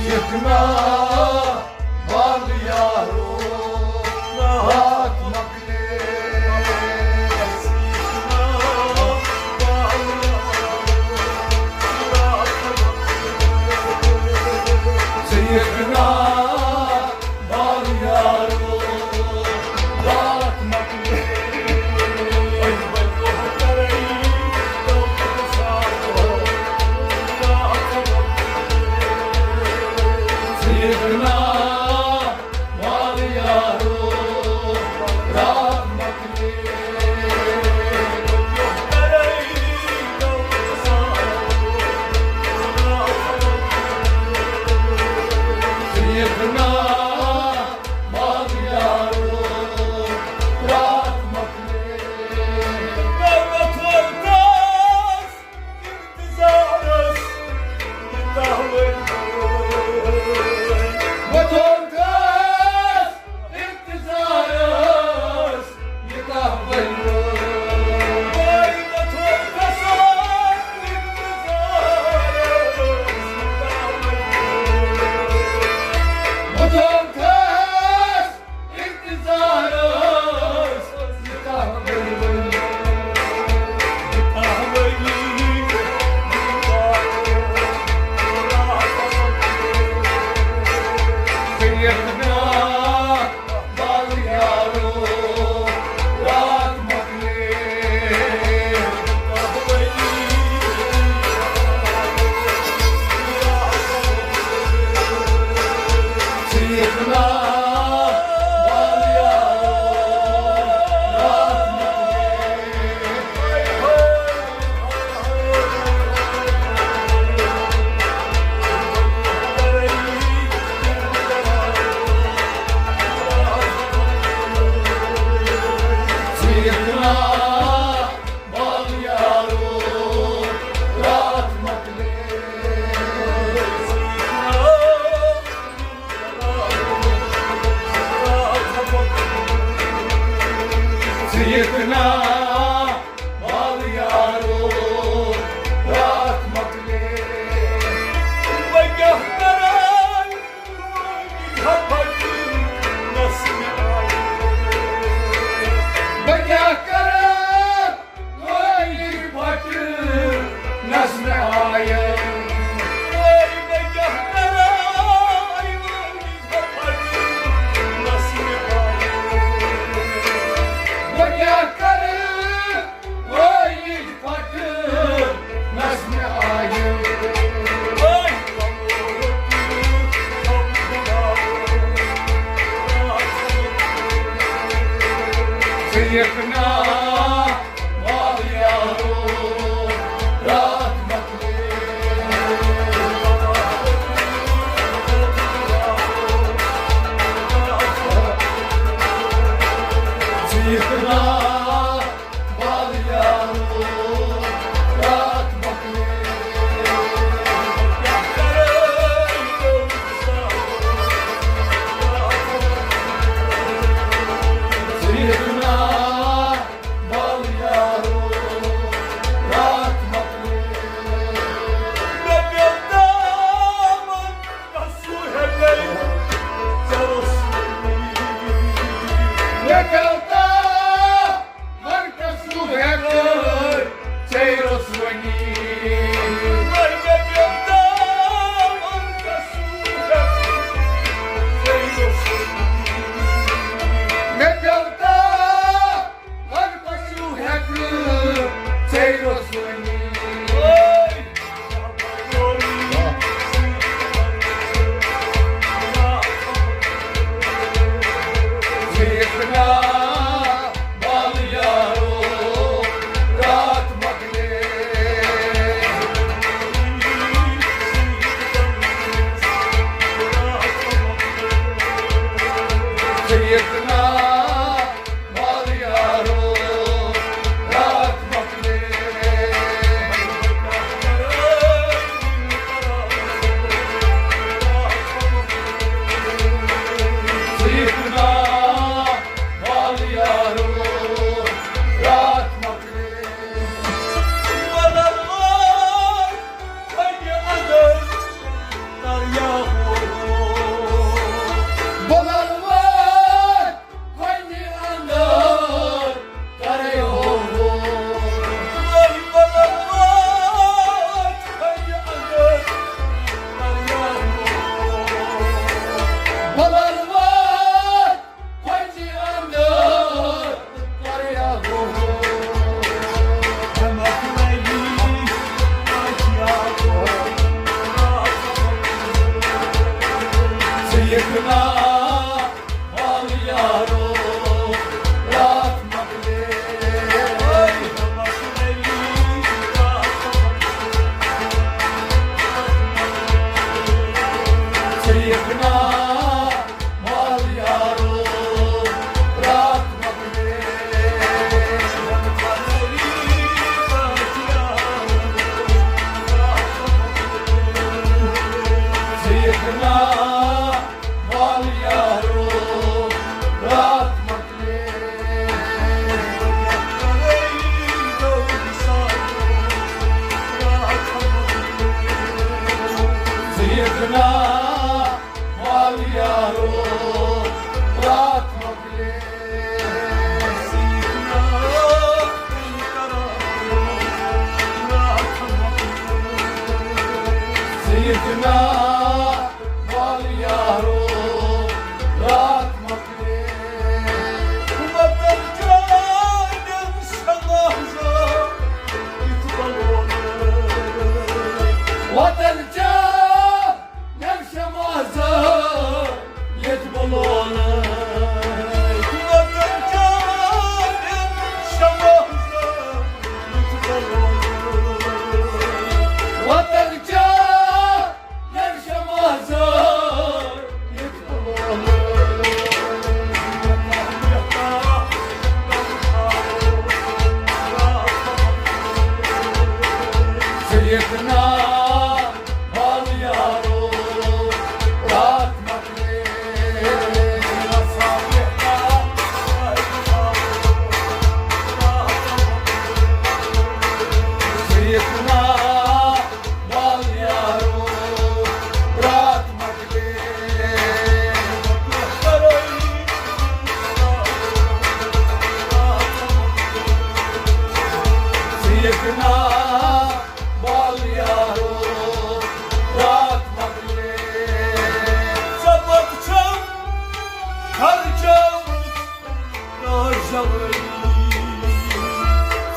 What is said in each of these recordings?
Yıkma bal yaro rahat makle Yıkma bal yaro rahat makle Yıkma bal yaro rahat makle Yıkma bal yaro rahat makle وتنكس انتظارس يتهوى وتنكس انتظارس Yıkma bal yaro rahat makle Yıkma bal yaro rahat makle سيدنا واليارو رات مقلي سيدنا واليارو رات مقلي سيدنا واليارو رات مقلي سيدنا واليارو رات مقلي سيدنا واليارو رات مقلي وطن جاب نمشي مازال يتبلونه وطن جاب نمشي مازال يتبلونه سيدنا واليارو رات مقلي سيدنا واليارو رات مقلي سيدنا واليارو رات مقلي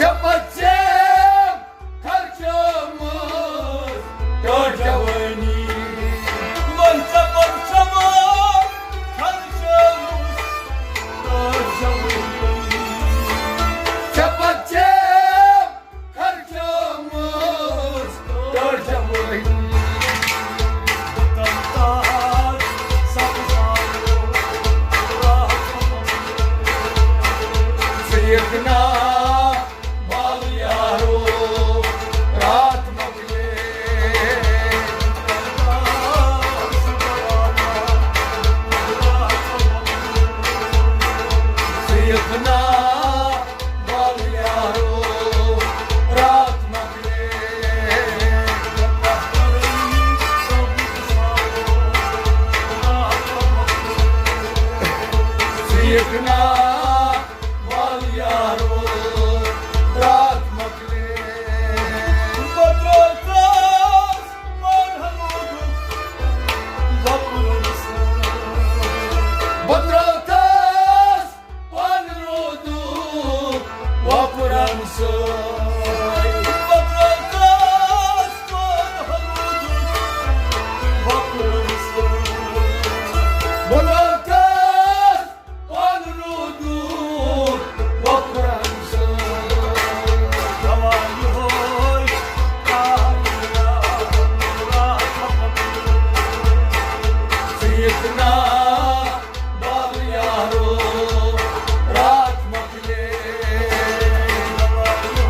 Çapacağım karşımız dört cavani Çapacağım karşımız dört cavani سيدنا واليارو رات مقلي سيدنا واليارو رات مقلي سيدنا واليارو رات مقلي بطرطاس والرودو وفرنساي بطرطاس والرودو سيدنا واليارو رات مقلي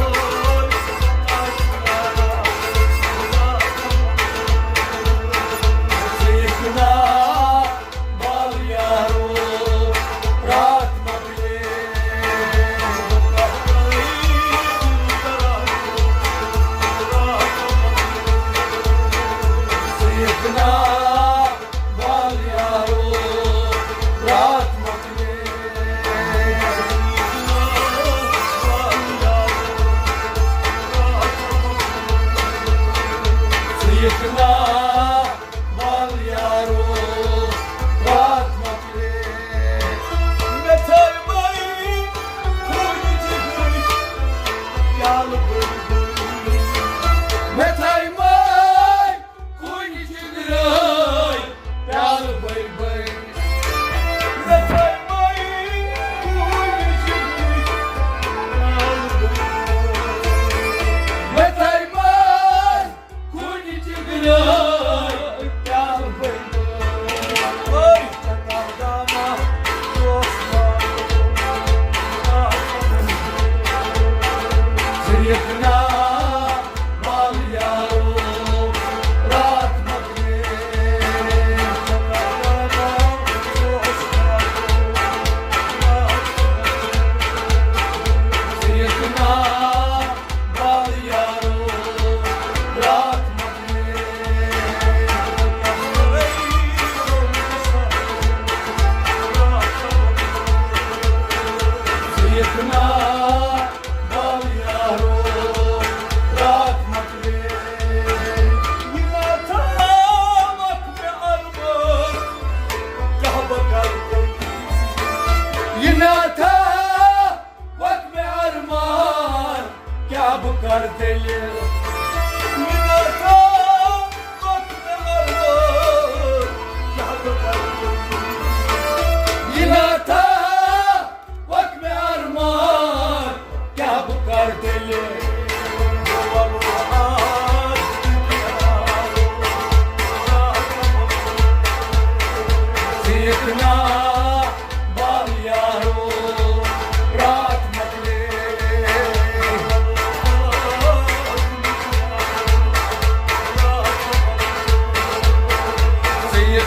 سيدنا واليارو رات مقلي سيدنا واليارو رات مقلي سيدنا واليارو رات مقلي متى ماي كوني جدران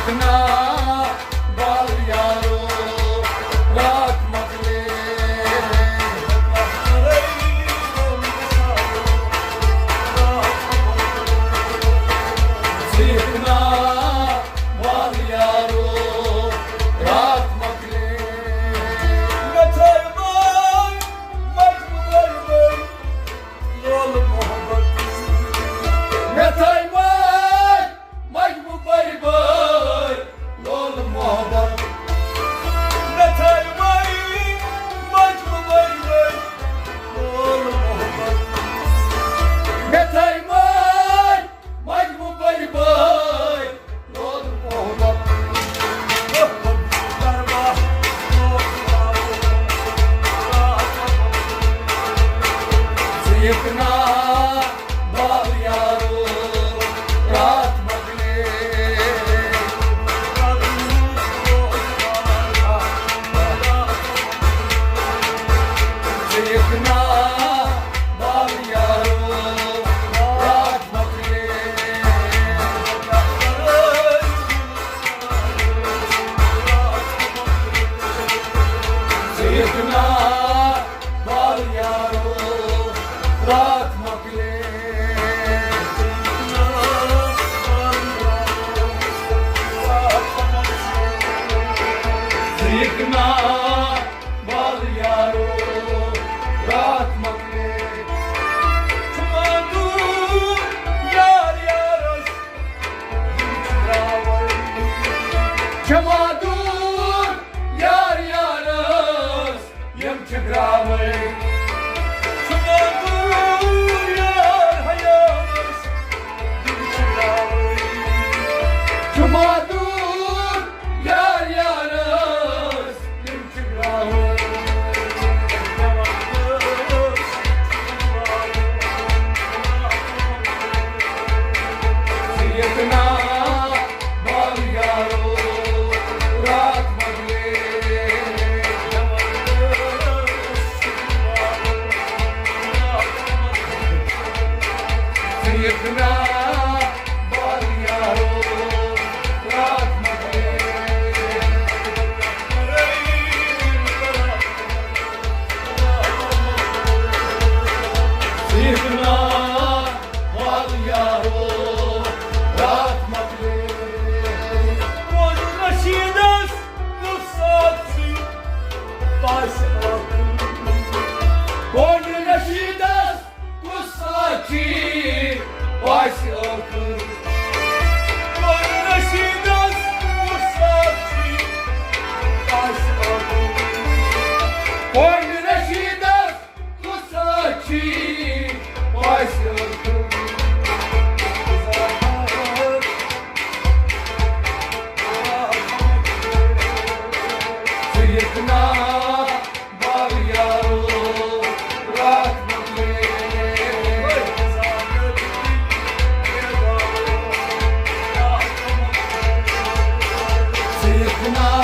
Sıyıkna bal yaro rahat makle Sıyıkna bal yaro rahat makle Metay bay, majmu bay bay, lol mohabbat. Metay bay majmu bay bay lol mohabbat Metay bay, majmu bay bay, lol mohabbat. Metay bay majmu bay bay lol mohabbat Sıyıkna bal yaro rahat makle Sıyıkna bal yaro rahat makle Sıyıkna bal yaro rahat makle Sıyıkna bal yaro rahat makle Çamadur yar yarız yem çıgravay Çamadur yar yarız yem çıgravay Sıyıkna bal yaro rahat makle Sıyıkna bal yaro rahat makle Sıyıkna bal yaro rahat makle Gönlü neşides kusaçi baş akır Gönlü neşides kusaçi baş akır Sıyıkna bal yaro rahat makle Sıyıkna